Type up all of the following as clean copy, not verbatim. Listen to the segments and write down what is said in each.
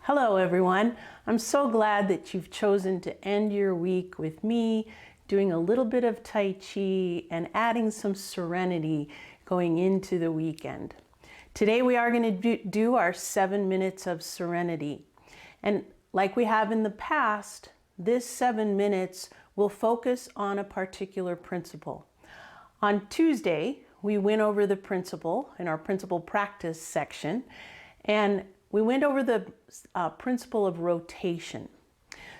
Hello everyone. I'm so glad that you've chosen to end your week with me doing a little bit of Tai Chi and adding some serenity going into the weekend. Today we are going to do our 7 minutes of serenity. And like we have in the past, this 7 minutes will focus on a particular principle. On Tuesday, we went over the principle in our principle practice section, and we went over the principle of rotation.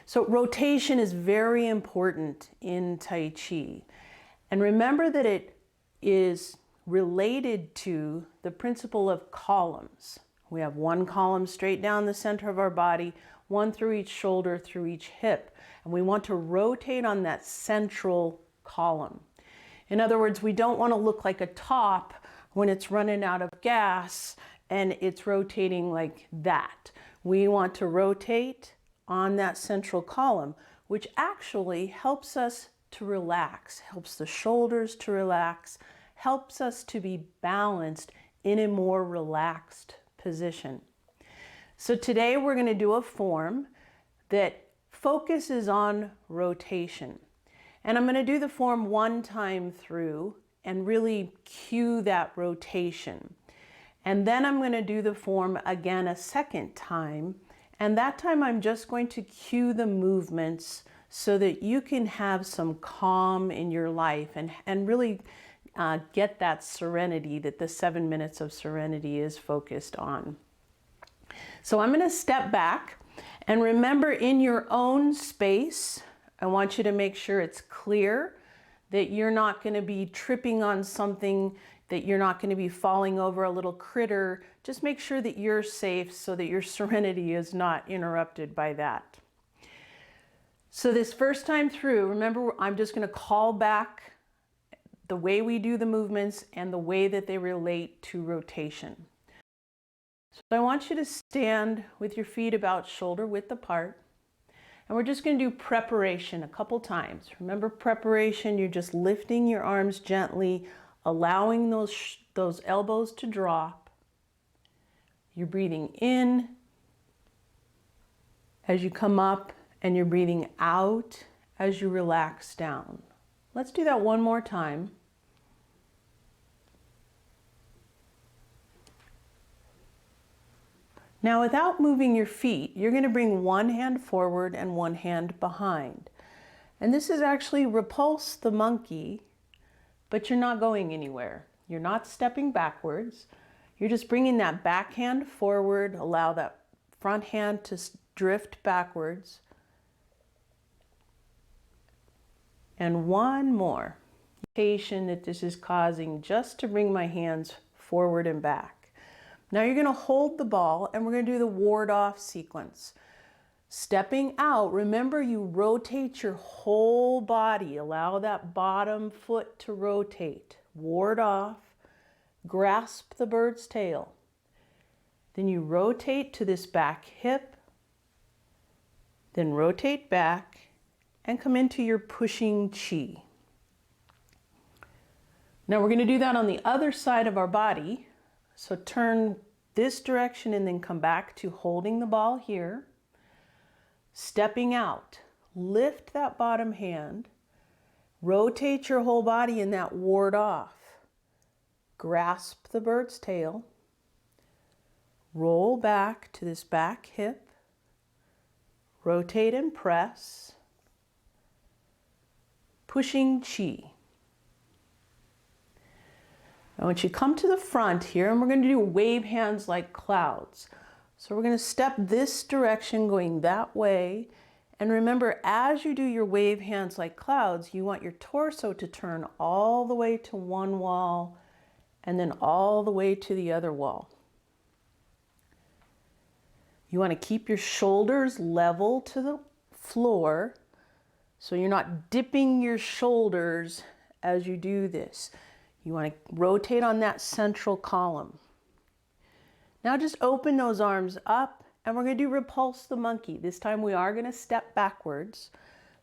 So rotation is very important in Tai Chi. And remember that it is related to the principle of columns. We have one column straight down the center of our body, one through each shoulder, through each hip. And we want to rotate on that central column. In other words, we don't want to look like a top when it's running out of gas and it's rotating like that. We want to rotate on that central column, which actually helps us to relax, helps the shoulders to relax, helps us to be balanced in a more relaxed position. So today we're going to do a form that focuses on rotation. And I'm going to do the form one time through and really cue that rotation. And then I'm going to do the form again a second time. And that time I'm just going to cue the movements so that you can have some calm in your life and really get that serenity that the 7 minutes of serenity is focused on. So I'm going to step back, and remember, in your own space, I want you to make sure it's clear, that you're not going to be tripping on something, that you're not going to be falling over a little critter. Just make sure that you're safe so that your serenity is not interrupted by that. So this first time through, remember, I'm just going to call back the way we do the movements and the way that they relate to rotation. So I want you to stand with your feet about shoulder width apart. And we're just going to do preparation a couple times. Remember, preparation, you're just lifting your arms gently, allowing those elbows to drop. You're breathing in as you come up, and you're breathing out as you relax down. Let's do that one more time. Now, without moving your feet, you're going to bring one hand forward and one hand behind. And this is actually repulse the monkey, but you're not going anywhere. You're not stepping backwards. You're just bringing that back hand forward, allow that front hand to drift backwards. And one more. Rotation that this is causing just to bring my hands forward and back. Now you're going to hold the ball, and we're going to do the ward-off sequence. Stepping out, remember, you rotate your whole body. Allow that bottom foot to rotate. Ward off. Grasp the bird's tail. Then you rotate to this back hip. Then rotate back and come into your pushing chi. Now we're going to do that on the other side of our body. So turn this direction and then come back to holding the ball here. Stepping out, lift that bottom hand, rotate your whole body in that ward off. Grasp the bird's tail, roll back to this back hip, rotate and press, pushing chi. I want you to come to the front here, and we're going to do wave hands like clouds. So we're going to step this direction going that way. And remember, as you do your wave hands like clouds, you want your torso to turn all the way to one wall and then all the way to the other wall. You want to keep your shoulders level to the floor so you're not dipping your shoulders as you do this. You want to rotate on that central column. Now just open those arms up, and we're going to do repulse the monkey. This time we are going to step backwards.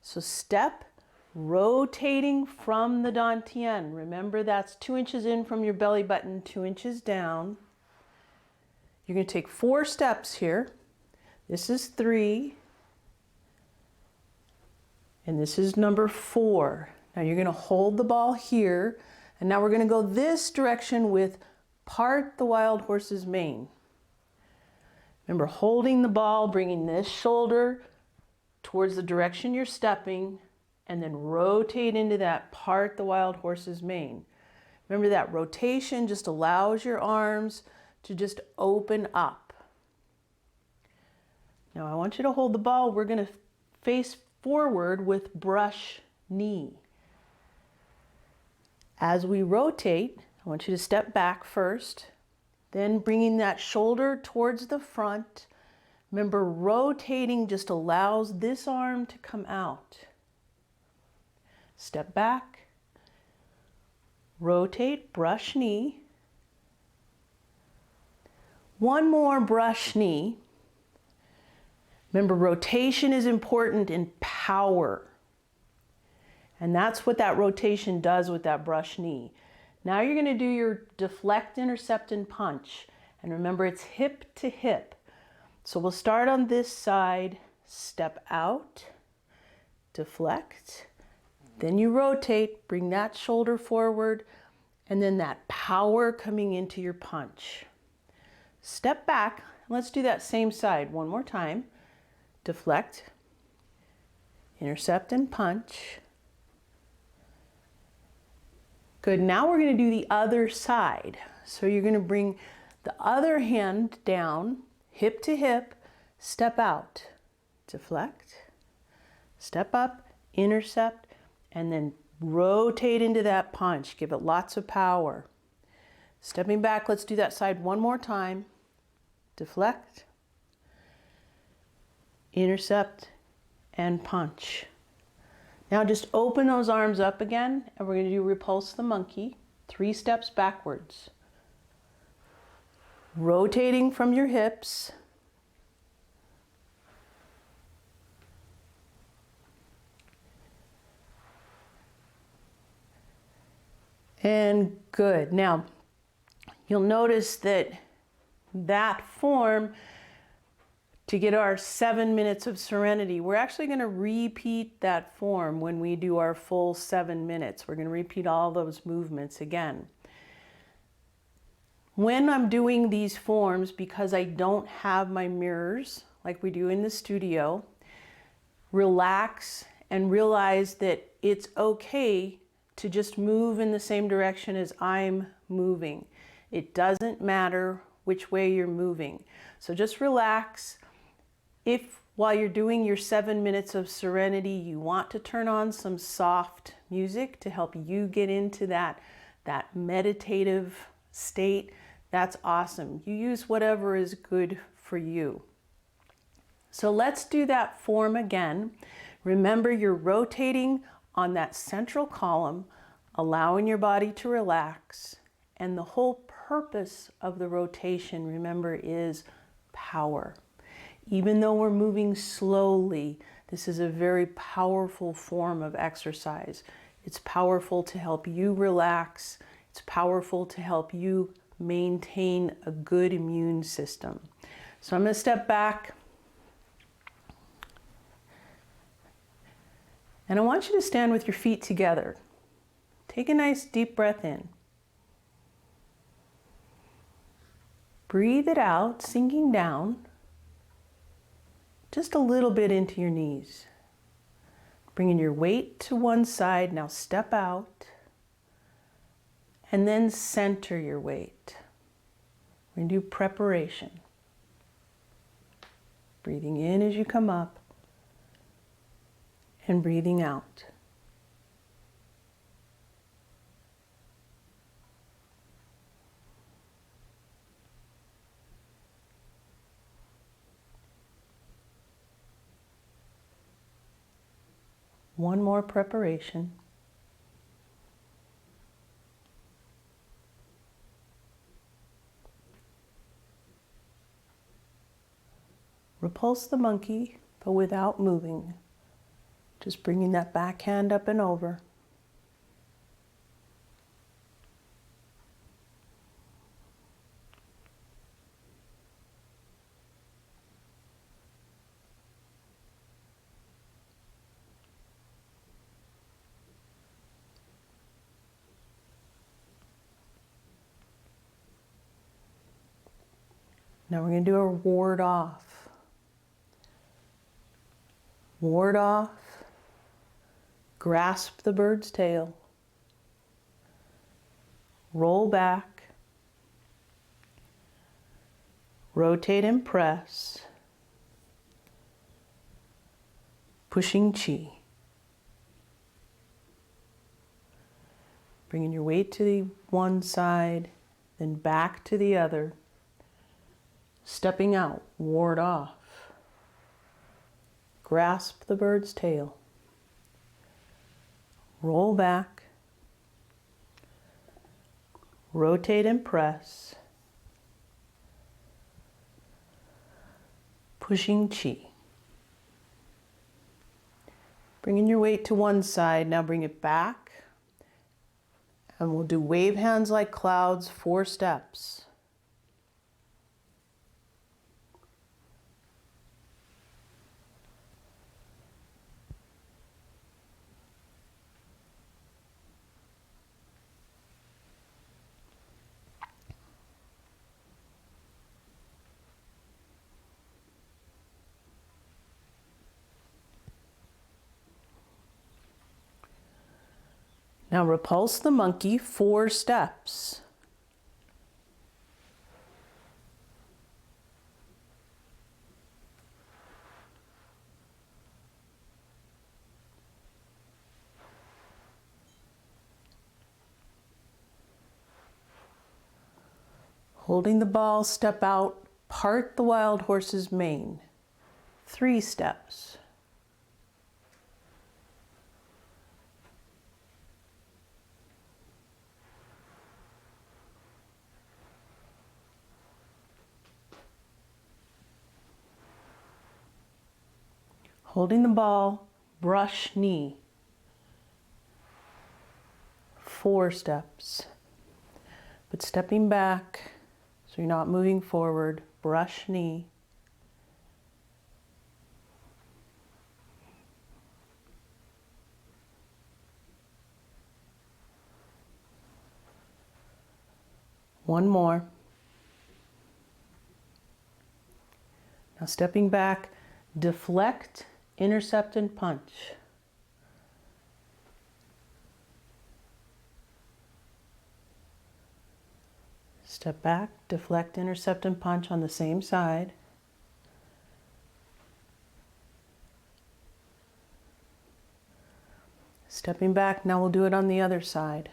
So step, rotating from the dantian. Remember, that's 2 inches in from your belly button, 2 inches down. You're going to take 4 steps here. This is 3. And this is number 4. Now you're going to hold the ball here. And now we're going to go this direction with part the wild horse's mane. Remember, holding the ball, bringing this shoulder towards the direction you're stepping, and then rotate into that part the wild horse's mane. Remember, that rotation just allows your arms to just open up. Now I want you to hold the ball. We're going to face forward with brush knee. As we rotate, I want you to step back first, then bringing that shoulder towards the front. Remember, rotating just allows this arm to come out. Step back, rotate, brush knee. One more brush knee. Remember, rotation is important in power. And that's what that rotation does with that brush knee. Now you're going to do your deflect, intercept, and punch. And remember, it's hip to hip. So we'll start on this side, step out, deflect, then you rotate, bring that shoulder forward, and then that power coming into your punch. Step back, let's do that same side one more time. Deflect, intercept, and punch. Good, now we're going to do the other side. So you're going to bring the other hand down, hip to hip, step out, deflect, step up, intercept, and then rotate into that punch. Give it lots of power. Stepping back, let's do that side one more time. Deflect, intercept, and punch. Now just open those arms up again, and we're going to do repulse the monkey, 3 steps backwards. Rotating from your hips. And good. Now, you'll notice that form, to get our 7 minutes of serenity, we're actually going to repeat that form when we do our full 7 minutes. We're going to repeat all those movements again. When I'm doing these forms, because I don't have my mirrors like we do in the studio, relax and realize that it's okay to just move in the same direction as I'm moving. It doesn't matter which way you're moving. So just relax. If while you're doing your 7 minutes of serenity, you want to turn on some soft music to help you get into that meditative state, that's awesome. You use whatever is good for you. So let's do that form again. Remember, you're rotating on that central column, allowing your body to relax. And the whole purpose of the rotation, remember, is power. Even though we're moving slowly, this is a very powerful form of exercise. It's powerful to help you relax. It's powerful to help you maintain a good immune system. So I'm going to step back. And I want you to stand with your feet together. Take a nice deep breath in. Breathe it out, sinking down just a little bit into your knees. Bringing your weight to one side. Now step out and then center your weight. We're going to do preparation. Breathing in as you come up and breathing out. One more preparation. Repulse the monkey, but without moving. Just bringing that back hand up and over. Now we're going to do a ward off. Ward off. Grasp the bird's tail. Roll back. Rotate and press. Pushing chi. Bringing your weight to the one side, then back to the other. Stepping out, ward off. Grasp the bird's tail. Roll back. Rotate and press. Pushing chi. Bringing your weight to one side, now bring it back. And we'll do wave hands like clouds, 4 steps. Now repulse the monkey 4 steps. Holding the ball, step out, part the wild horse's mane. 3 steps. Holding the ball, brush knee. 4 steps. But stepping back, so you're not moving forward, brush knee. One more. Now stepping back, deflect, intercept and punch. Step back, deflect, intercept and punch on the same side. Stepping back, now we'll do it on the other side.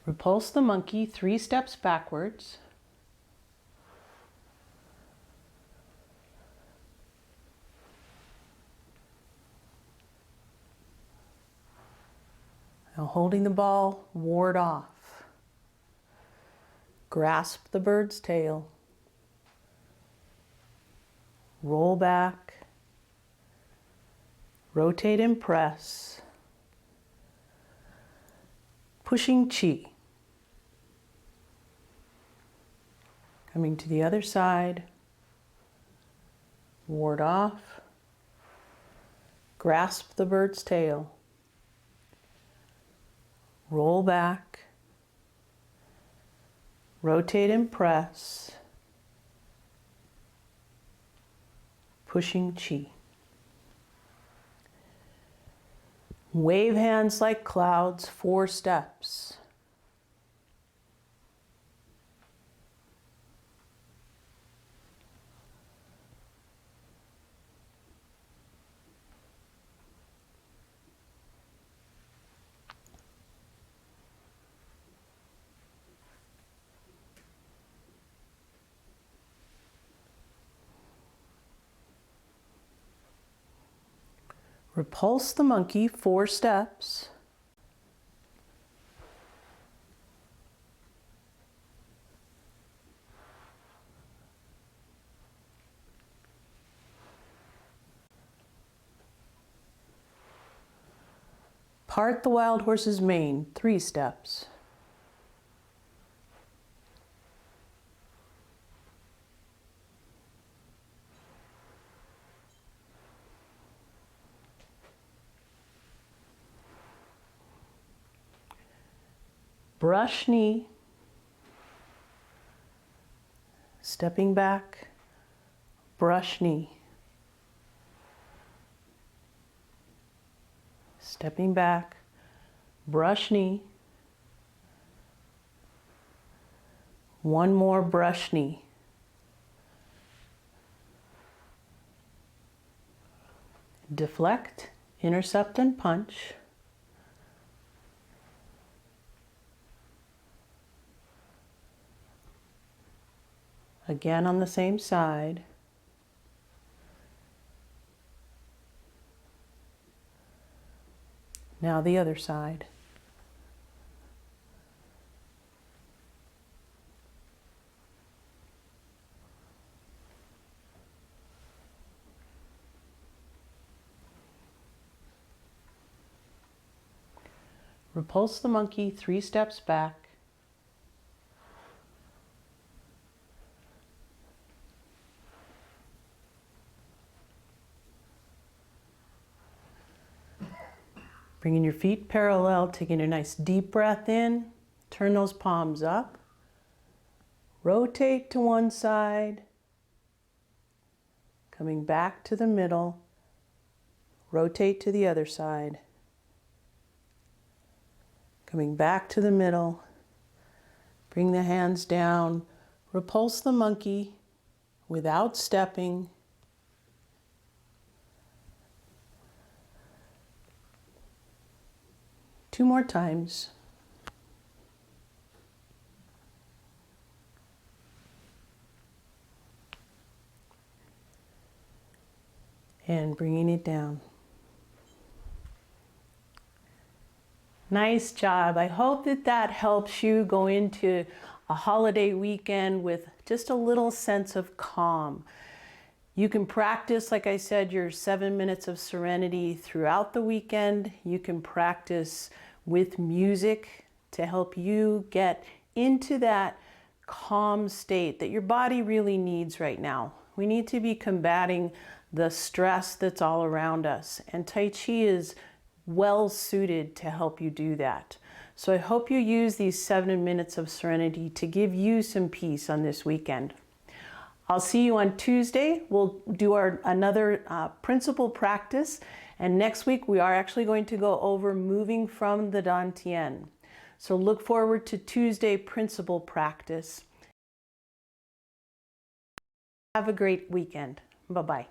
Repulse the monkey 3 steps backwards. Now holding the ball, ward off. Grasp the bird's tail. Roll back. Rotate and press. Pushing chi. Coming to the other side, ward off, grasp the bird's tail, roll back, rotate and press, pushing chi. Wave hands like clouds, 4 steps. Repulse the monkey 4 steps. Part the wild horse's mane 3 steps. brush knee, stepping back, brush knee, stepping back, brush knee, one more brush knee, deflect, intercept and punch, again on the same side, now the other side. Repulse the monkey 3 steps back. Bringing your feet parallel, taking a nice deep breath in, turn those palms up, rotate to one side, coming back to the middle, rotate to the other side, coming back to the middle, bring the hands down, repulse the monkey without stepping. Two more times. And bringing it down. Nice job. I hope that that helps you go into a holiday weekend with just a little sense of calm. You can practice, like I said, your 7 minutes of serenity throughout the weekend. You can practice with music to help you get into that calm state that your body really needs right now. We need to be combating the stress that's all around us, and Tai Chi is well suited to help you do that. So I hope you use these 7 minutes of serenity to give you some peace on this weekend. I'll see you on Tuesday. We'll do another principle practice, and next week we are actually going to go over moving from the Dantian. So look forward to Tuesday principle practice. Have a great weekend. Bye-bye.